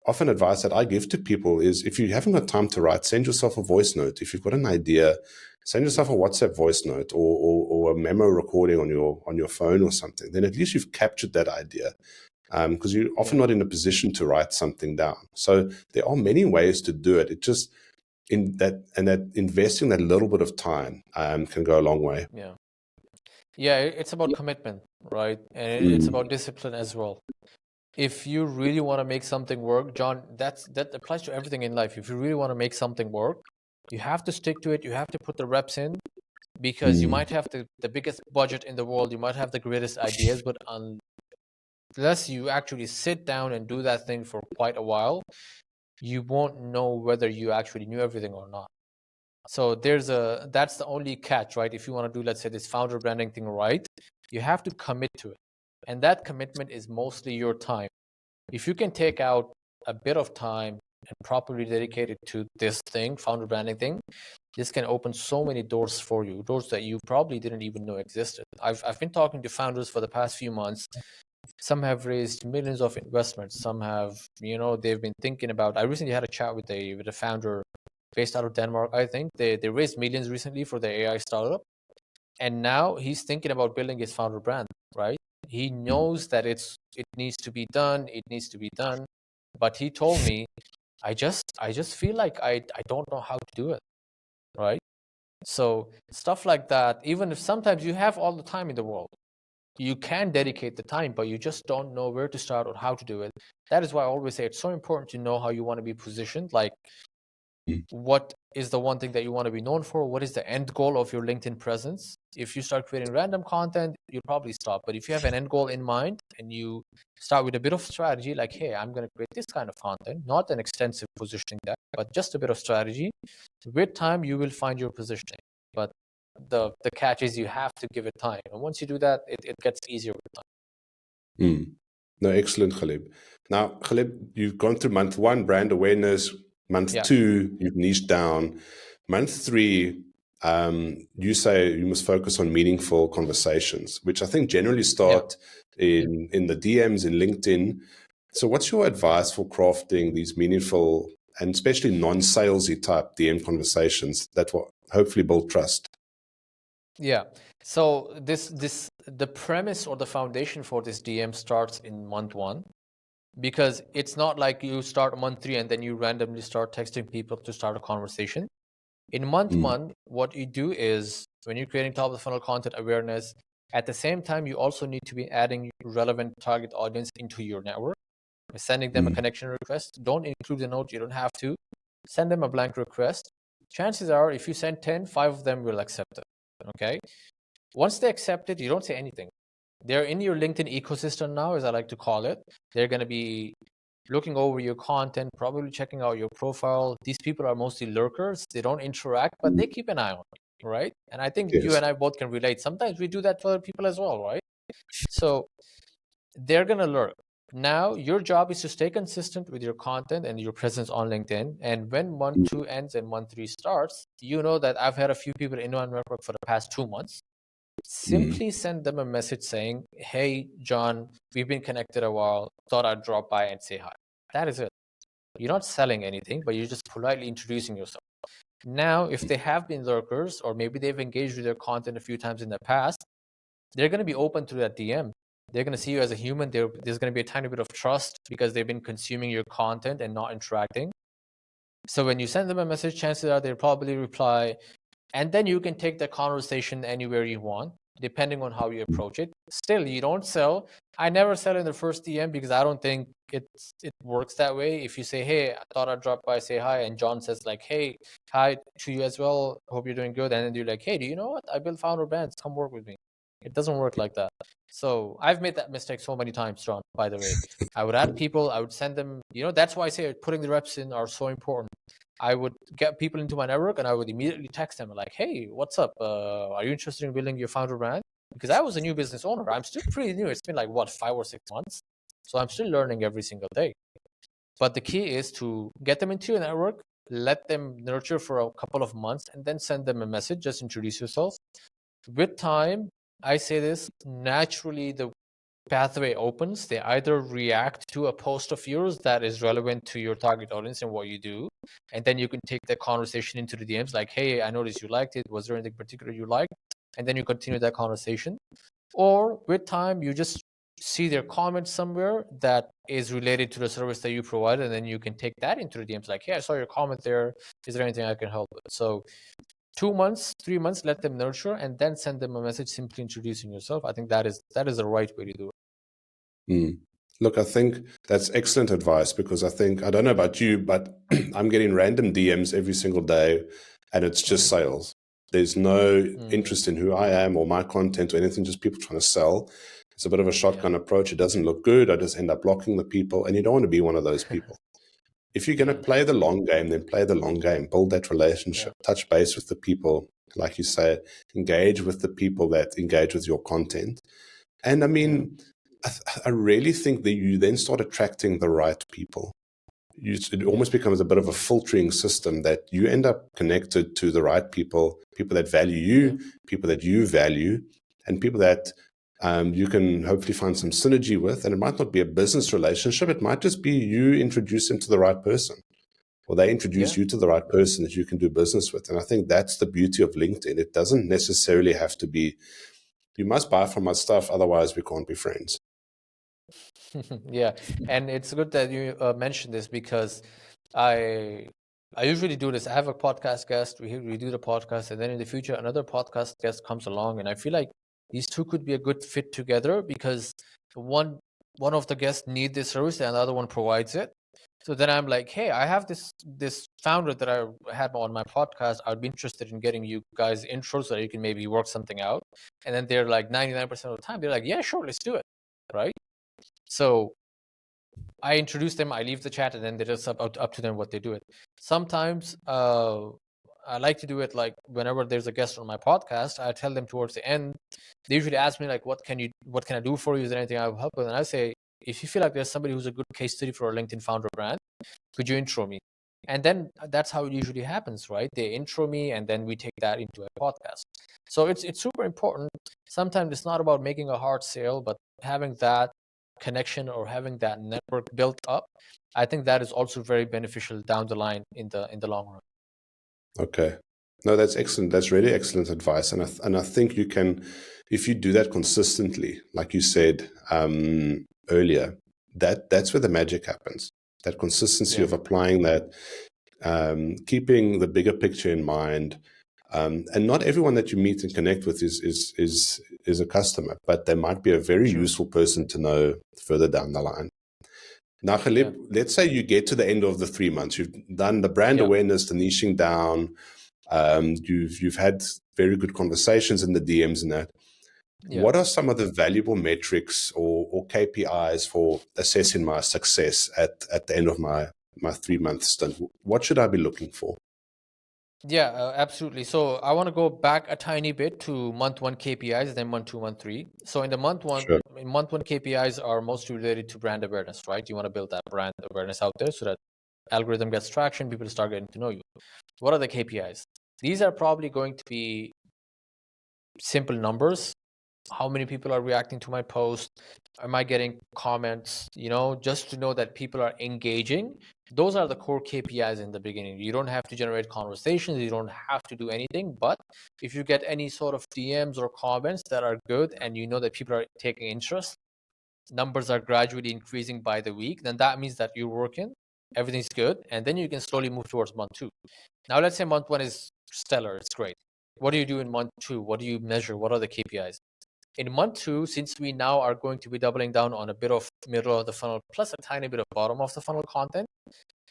often advice that I give to people is, if you haven't got time to write, send yourself a voice note. If you've got an idea, send yourself a WhatsApp voice note or a memo recording on your phone or something. Then at least you've captured that idea. Because you're often not in a position to write something down. So there are many ways to do it. It just investing that little bit of time can go a long way. Yeah, it's about commitment, right? And it's about discipline as well. If you really want to make something work, John, that applies to everything in life. If you really want to make something work, you have to stick to it. You have to put the reps in, because you might have the biggest budget in the world. You might have the greatest ideas, but unless you actually sit down and do that thing for quite a while, you won't know whether you actually knew everything or not. So that's the only catch, right? If you want to do, let's say, this founder branding thing right, you have to commit to it. And that commitment is mostly your time. If you can take out a bit of time and properly dedicate it to this thing, founder branding thing, this can open so many doors for you, doors that you probably didn't even know existed. I've been talking to founders for the past few months, Some have raised millions of investments. Some have, they've been thinking about. I recently had a chat with a founder based out of Denmark. I think they raised millions recently for their AI startup, and now he's thinking about building his founder brand. Right? He knows that it needs to be done. It needs to be done. But he told me, I just feel like I don't know how to do it. Right? So stuff like that. Even if sometimes you have all the time in the world, you can dedicate the time, but you just don't know where to start or how to do it. That is why I always say it's so important to know how you want to be positioned. Like, what is the one thing that you want to be known for? What is the end goal of your LinkedIn presence? If you start creating random content, you'll probably stop. But if you have an end goal in mind and you start with a bit of strategy, like, hey, I'm going to create this kind of content, not an extensive positioning deck, but just a bit of strategy, with time, you will find your positioning. But the catch is you have to give it time. And once you do that, it gets easier with time. No, excellent, Ghalib. Now, Ghalib, you've gone through month 1, brand awareness. Month 2, you've niched down. Month 3, you say you must focus on meaningful conversations, which I think generally start in the DMs in LinkedIn. So what's your advice for crafting these meaningful and especially non-salesy type DM conversations that will hopefully build trust? Yeah. So the premise or the foundation for this DM starts in month 1, because it's not like you start month 3 and then you randomly start texting people to start a conversation. In month 1, what you do is when you're creating top of the funnel content awareness, at the same time, you also need to be adding relevant target audience into your network, sending them a connection request. Don't include the note. You don't have to. Send them a blank request. Chances are, if you send 10, 5 of them will accept it. Okay. Once they accept it, you don't say anything. They're in your LinkedIn ecosystem now, as I like to call it. They're going to be looking over your content, probably checking out your profile. These people are mostly lurkers. They don't interact, but they keep an eye on you, right? And I think you and I both can relate. Sometimes we do that to other people as well, right? So they're going to lurk. Now, your job is to stay consistent with your content and your presence on LinkedIn. And when month 2 ends and month 3 starts, you know that I've had a few people in my network for the past 2 months. Simply send them a message saying, hey, John, we've been connected a while. Thought I'd drop by and say hi. That is it. You're not selling anything, but you're just politely introducing yourself. Now, if they have been lurkers, or maybe they've engaged with their content a few times in the past, they're going to be open to that DM. They're going to see you as a human. There's going to be a tiny bit of trust because they've been consuming your content and not interacting. So when you send them a message, chances are they'll probably reply. And then you can take the conversation anywhere you want, depending on how you approach it. Still, you don't sell. I never sell in the first DM because I don't think it works that way. If you say, hey, I thought I'd drop by, say hi, and John says like, hey, hi to you as well. Hope you're doing good. And then you're like, hey, do you know what? I build founder brands. Come work with me. It doesn't work like that. So I've made that mistake so many times, John, by the way. I would add people. I would send them, that's why I say putting the reps in are so important. I would get people into my network and I would immediately text them like, hey, what's up? Are you interested in building your founder brand? Because I was a new business owner. I'm still pretty new. It's been like, 5 or 6 months. So I'm still learning every single day. But the key is to get them into your network, let them nurture for a couple of months, and then send them a message. Just introduce yourself. With time, I say this, naturally the pathway opens. They either react to a post of yours that is relevant to your target audience and what you do, and then you can take the conversation into the DMs like, hey, I noticed you liked it. Was there anything particular you liked? And then you continue that conversation. Or with time, you just see their comment somewhere that is related to the service that you provide, and then you can take that into the DMs like, hey, I saw your comment there. Is there anything I can help with? So 2 months, 3 months, let them nurture, and then send them a message simply introducing yourself. I think that is the right way to do it. Look, I think that's excellent advice, because I don't know about you, but I'm getting random DMs every single day and it's just sales. There's no interest in who I am or my content or anything, just people trying to sell. It's a bit of a shotgun approach. It doesn't look good. I just end up blocking the people, and you don't want to be one of those people. If you're going to play the long game, then play the long game. Build that relationship. Touch base with the people, like you say, engage with the people that engage with your content. And I mean, I really think that you then start attracting the right people. It almost becomes a bit of a filtering system that you end up connected to the right people, people that value you, people that you value, and people that you can hopefully find some synergy with, and it might not be a business relationship. It might just be you introduce them to the right person, or they introduce you to the right person that you can do business with. And I think that's the beauty of LinkedIn. It doesn't necessarily have to be, you must buy from my stuff, otherwise we can't be friends. Yeah, and it's good that you mentioned this, because I usually do this. I have a podcast guest, we do the podcast, and then in the future another podcast guest comes along, and I feel like these two could be a good fit together, because one of the guests need this service and the other one provides it. So then I'm like, hey, I have this founder that I had on my podcast. I'd be interested in getting you guys intro so that you can maybe work something out. And then they're like 99% of the time, they're like, yeah, sure, let's do it. Right. So I introduce them, I leave the chat, and then they're just up to them what they do it. Sometimes I like to do it like whenever there's a guest on my podcast, I tell them towards the end, they usually ask me like, what can I do for you? Is there anything I will help with? And I say, if you feel like there's somebody who's a good case study for a LinkedIn founder brand, could you intro me? And then that's how it usually happens, right? They intro me, and then we take that into a podcast. So it's super important. Sometimes it's not about making a hard sale, but having that connection or having that network built up. I think that is also very beneficial down the line in the long run. Okay. No, that's excellent. That's really excellent advice. And I think you can, if you do that consistently, like you said earlier, that's where the magic happens. That consistency of applying that, keeping the bigger picture in mind. And not everyone that you meet and connect with is a customer, but they might be a very useful person to know further down the line. Now, Ghalib, let's say you get to the end of the 3 months. You've done the brand awareness, the niching down. You've had very good conversations in the DMs and that. What are some of the valuable metrics or KPIs for assessing my success at the end of my 3-month stint? What should I be looking for? Yeah, absolutely. So I want to go back a tiny bit to month 1 KPIs, then month 2, month 3. So in month 1 KPIs are mostly related to brand awareness, right? You want to build that brand awareness out there so that algorithm gets traction, people start getting to know you. What are the KPIs? These are probably going to be simple numbers. How many people are reacting to my post? Am I getting comments? Just to know that people are engaging. Those are the core KPIs in the beginning. You don't have to generate conversations. You don't have to do anything. But if you get any sort of DMs or comments that are good, and you know that people are taking interest, numbers are gradually increasing by the week, then that means that you're working, everything's good, and then you can slowly move towards month 2. Now, let's say month 1 is stellar. It's great. What do you do in month 2? What do you measure? What are the KPIs? In month 2, since we now are going to be doubling down on a bit of middle of the funnel plus a tiny bit of bottom of the funnel content,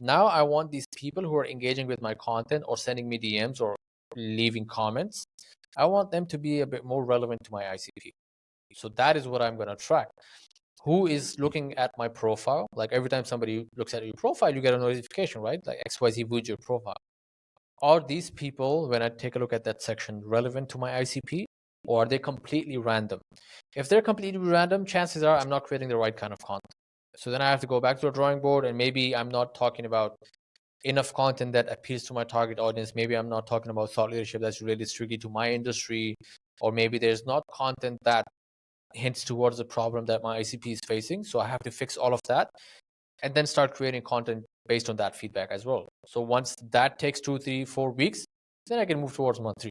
now I want these people who are engaging with my content or sending me DMs or leaving comments, I want them to be a bit more relevant to my ICP. So that is what I'm going to track. Who is looking at my profile? Like every time somebody looks at your profile, you get a notification, right? Like XYZ viewed your profile. Are these people, when I take a look at that section, relevant to my ICP? Or are they completely random? If they're completely random, chances are I'm not creating the right kind of content. So then I have to go back to the drawing board, and maybe I'm not talking about enough content that appeals to my target audience. Maybe I'm not talking about thought leadership that's related strictly to my industry, or maybe there's not content that hints towards the problem that my ICP is facing. So I have to fix all of that and then start creating content based on that feedback as well. So once that takes 2, 3, 4 weeks, then I can move towards month 3.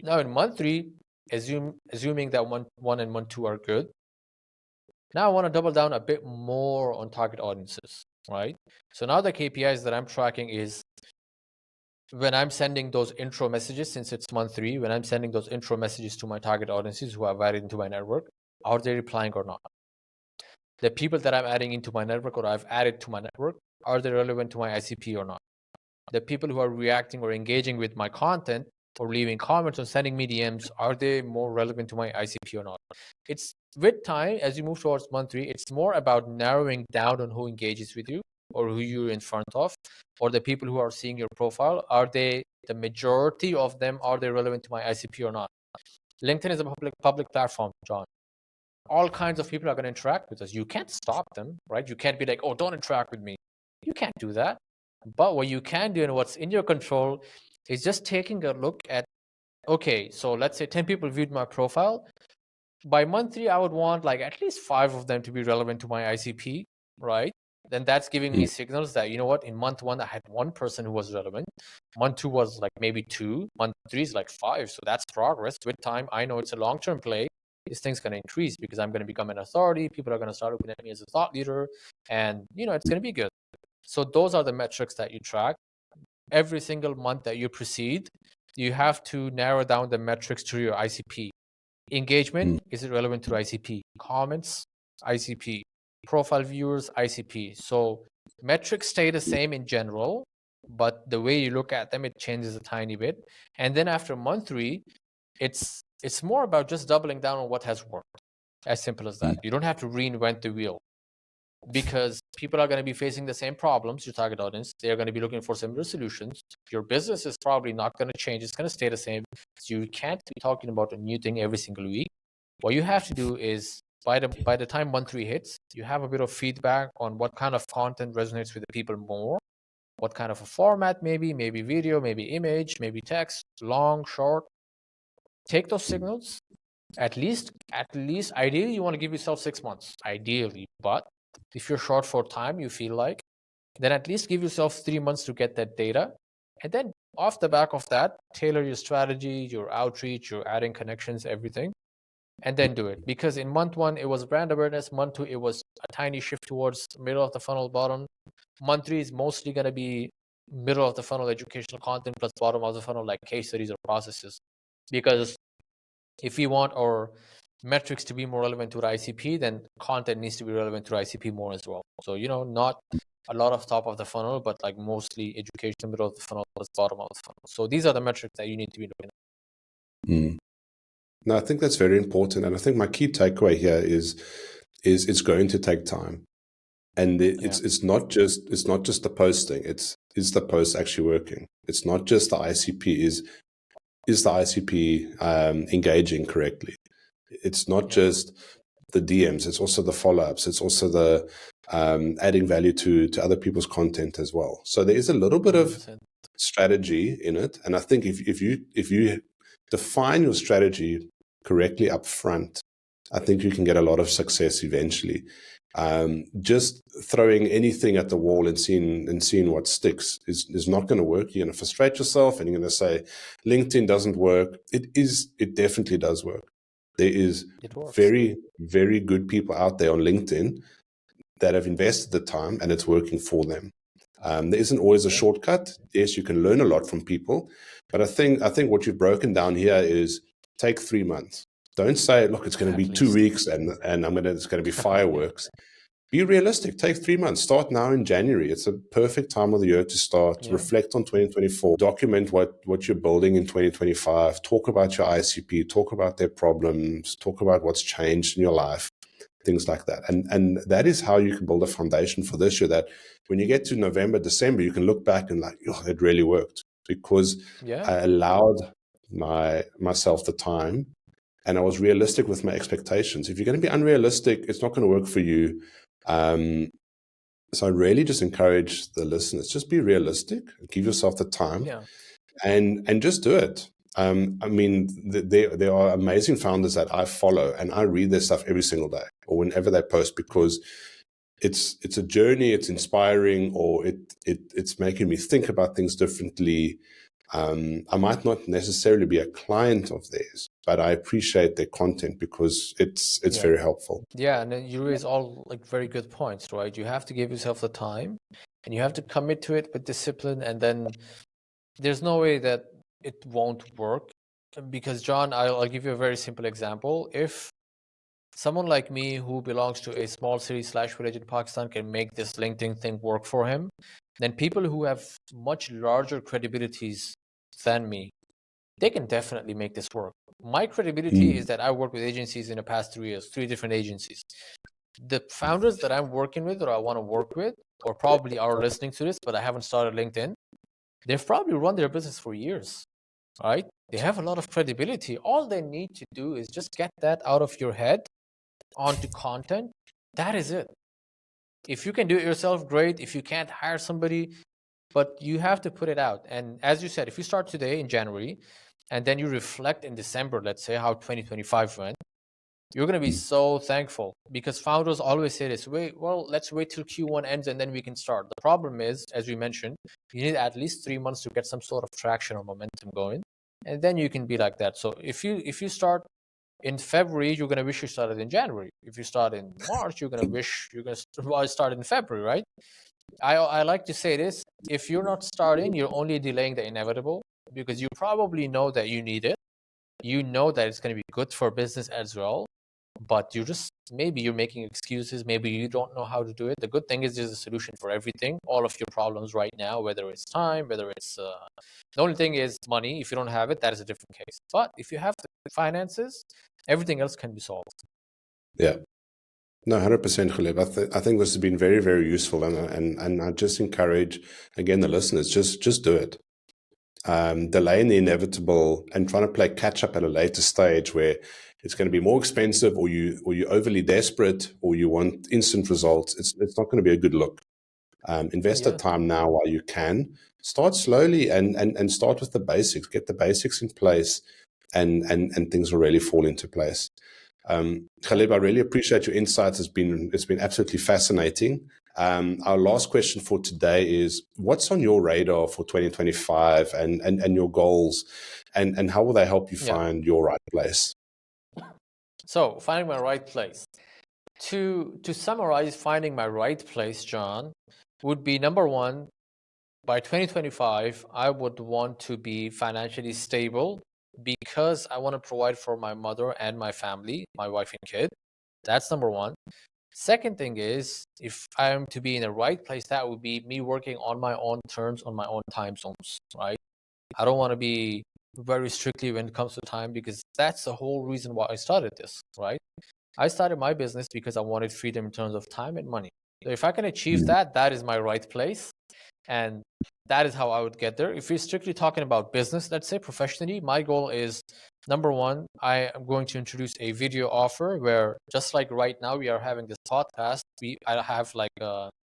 Now in month 3, assuming that month 1 and month 2 are good, now I want to double down a bit more on target audiences, right? So now the KPIs that I'm tracking is when I'm sending those intro messages, since it's month 3, when I'm sending those intro messages to my target audiences who I've added into my network, are they replying or not? The people that I'm adding into my network or I've added to my network, are they relevant to my ICP or not? The people who are reacting or engaging with my content or leaving comments or sending me DMs, are they more relevant to my ICP or not? It's with time, as you move towards month 3, it's more about narrowing down on who engages with you or who you're in front of, or the people who are seeing your profile. Are they, the majority of them, are they relevant to my ICP or not? LinkedIn is a public platform, John. All kinds of people are going to interact with us. You can't stop them, right? You can't be like, oh, don't interact with me. You can't do that. But what you can do and what's in your control is just taking a look at, okay, so let's say 10 people viewed my profile. By month 3, I would want like at least 5 of them to be relevant to my ICP, right? Then that's giving me signals that, you know what, in month 1, I had 1 person who was relevant. Month 2 was like maybe 2. Month 3 is like 5. So that's progress. With time, I know it's a long-term play. This thing's going to increase because I'm going to become an authority. People are going to start looking at me as a thought leader. And, you know, it's going to be good. So those are the metrics that you track. Every single month that you proceed, you have to narrow down the metrics to your ICP. Engagement, is it relevant to ICP? Comments, ICP. Profile viewers, ICP. So metrics stay the same in general, but the way you look at them, it changes a tiny bit. And then after month 3, it's more about just doubling down on what has worked. As simple as that. You don't have to reinvent the wheel, because people are going to be facing the same problems, your target audience. They're going to be looking for similar solutions. Your business is probably not going to change. It's going to stay the same. So you can't be talking about a new thing every single week. What you have to do is, by the time month 3 hits, you have a bit of feedback on what kind of content resonates with the people more, what kind of a format, maybe video, maybe image, maybe text, long, short. Take those signals. At least, ideally, you want to give yourself 6 months, ideally. But if you're short for time, you feel like, then at least give yourself 3 months to get that data. And then off the back of that, tailor your strategy, your outreach, your adding connections, everything, and then do it. Because in month 1, it was brand awareness. Month 2, it was a tiny shift towards middle of the funnel, bottom. Month 3 is mostly going to be middle of the funnel educational content plus bottom of the funnel, like case studies or processes. Because if we want our metrics to be more relevant to the ICP, then content needs to be relevant to ICP more as well. So, you know, not a lot of top of the funnel, but like mostly education, middle of the funnel, plus bottom of the funnel. So these are the metrics that you need to be looking at. No, I think that's very important. And I think my key takeaway here is it's going to take time. And it's not just the posting, it's the post actually working. It's not just the ICP, is the ICP engaging correctly. It's not just the DMs, it's also the follow-ups, it's also the adding value to other people's content as well. So there is a little bit of strategy in it. And I think if you define your strategy correctly up front, I think you can get a lot of success eventually. Just throwing anything at the wall and seeing what sticks is not going to work. You're going to frustrate yourself, and you're going to say LinkedIn doesn't work. It definitely does work. There is very, very good people out there on LinkedIn that have invested the time and it's working for them. There isn't always a shortcut. Yes, you can learn a lot from people, but I think what you've broken down here is take 3 months. Don't say, look, it's going to be 2 weeks and it's going to be fireworks. Be realistic. Take 3 months. Start now in January. It's a perfect time of the year to start. Reflect on 2024. Document what you're building in 2025. Talk about your ICP. Talk about their problems. Talk about what's changed in your life. Things like that. And that is how you can build a foundation for this year, that when you get to November, December, you can look back and like, oh, it really worked, because I allowed myself the time and I was realistic with my expectations. If you're going to be unrealistic, it's not going to work for you. So I really just encourage the listeners, just be realistic, give yourself the time and just do it. I mean, there are amazing founders that I follow and I read their stuff every single day or whenever they post, because it's a journey, it's inspiring, or it's making me think about things differently. I might not necessarily be a client of theirs, but I appreciate their content because it's very helpful. Yeah, and you raise all like very good points, right? You have to give yourself the time and you have to commit to it with discipline, and then there's no way that it won't work. Because John, I'll give you a very simple example. If someone like me who belongs to a small city/village in Pakistan can make this LinkedIn thing work for him, then people who have much larger credibilities than me, they can definitely make this work. My credibility is that I work with agencies in the past 3 years, 3 different agencies. The founders that I'm working with or I want to work with, or probably are listening to this, but I haven't started LinkedIn, they've probably run their business for years, right? They have a lot of credibility. All they need to do is just get that out of your head onto content. That is it. If you can do it yourself, great. If you can't, hire somebody, but you have to put it out. And as you said, if you start today in January and then you reflect in December, let's say how 2025 went, you're going to be so thankful, because founders always say this, let's wait till Q1 ends and then we can start. The problem is, as we mentioned, you need at least 3 months to get some sort of traction or momentum going, and then you can be like that. So if you start in February, you're going to wish you started in January. If you start in March, you're going to wish you're going to start in February, right? I like to say this, if you're not starting, you're only delaying the inevitable, because you probably know that you need it. You know that it's going to be good for business as well, but maybe you're making excuses. Maybe you don't know how to do it. The good thing is there's a solution for everything, all of your problems right now, whether it's time, whether it's the only thing is money. If you don't have it, that is a different case. But if you have the finances, everything else can be solved. Yeah. No, 100%, Ghalib. I think this has been very, very useful, and I just encourage, again, the listeners, just do it. Delaying the inevitable and trying to play catch up at a later stage where it's going to be more expensive, or you're overly desperate, or you want instant results. It's not going to be a good look. Invest the time now while you can. Start slowly and start with the basics. Get the basics in place, and things will really fall into place. Ghalib, I really appreciate your insights. It's been absolutely fascinating. Our last question for today is, what's on your radar for 2025 and your goals, and how will they help you find your right place? So finding my right place. To summarize, finding my right place, John, would be number one, by 2025, I would want to be financially stable, because I want to provide for my mother and my family, my wife and kid. That's number one. Second thing is, if I am to be in the right place, that would be me working on my own terms, on my own time zones, right? I don't want to be very strictly when it comes to time, because that's the whole reason why I started this, right? I started my business because I wanted freedom in terms of time and money. So if I can achieve that, that is my right place. And that is how I would get there. If we're strictly talking about business, let's say professionally, my goal is, number one, I am going to introduce a video offer where, just like right now we are having this podcast, I have like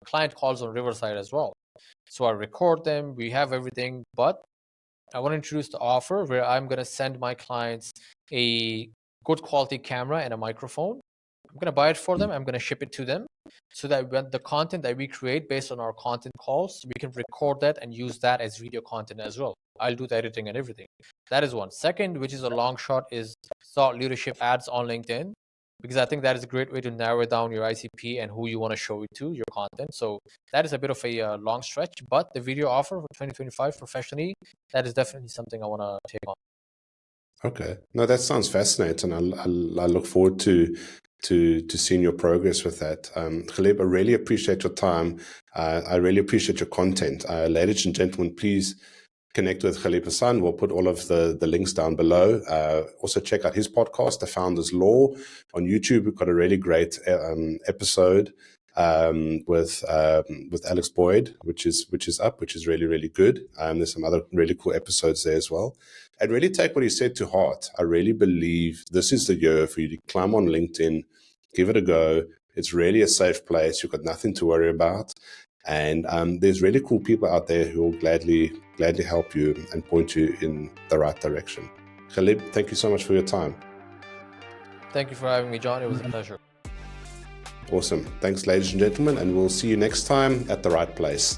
client calls on Riverside as well. So I record them, we have everything, but I want to introduce the offer where I'm going to send my clients a good quality camera and a microphone. I'm going to buy it for them. I'm going to ship it to them, so that when the content that we create based on our content calls, we can record that and use that as video content as well. I'll do the editing and everything. That is one. Second, which is a long shot, is thought leadership ads on LinkedIn, because I think that is a great way to narrow down your ICP and who you want to show it to, your content. So that is a bit of a long stretch, but the video offer for 2025 professionally, that is definitely something I want to take on. Okay. No, that sounds fascinating. I look forward to seeing your progress with that. Ghalib, I really appreciate your time. I really appreciate your content. Ladies and gentlemen, please connect with Ghalib Hassam. We'll put all of the links down below. Also check out his podcast, The Founder's Law, on YouTube. We've got a really great episode with Alex Boyd, which is up, which is really, really good. There's some other really cool episodes there as well. And really take what he said to heart. I really believe this is the year for you to climb on LinkedIn, give it a go. It's really a safe place. You've got nothing to worry about. And there's really cool people out there who will gladly help you and point you in the right direction. Ghalib, thank you so much for your time. Thank you for having me, John. It was a pleasure. Awesome. Thanks, ladies and gentlemen, and we'll see you next time at the right place.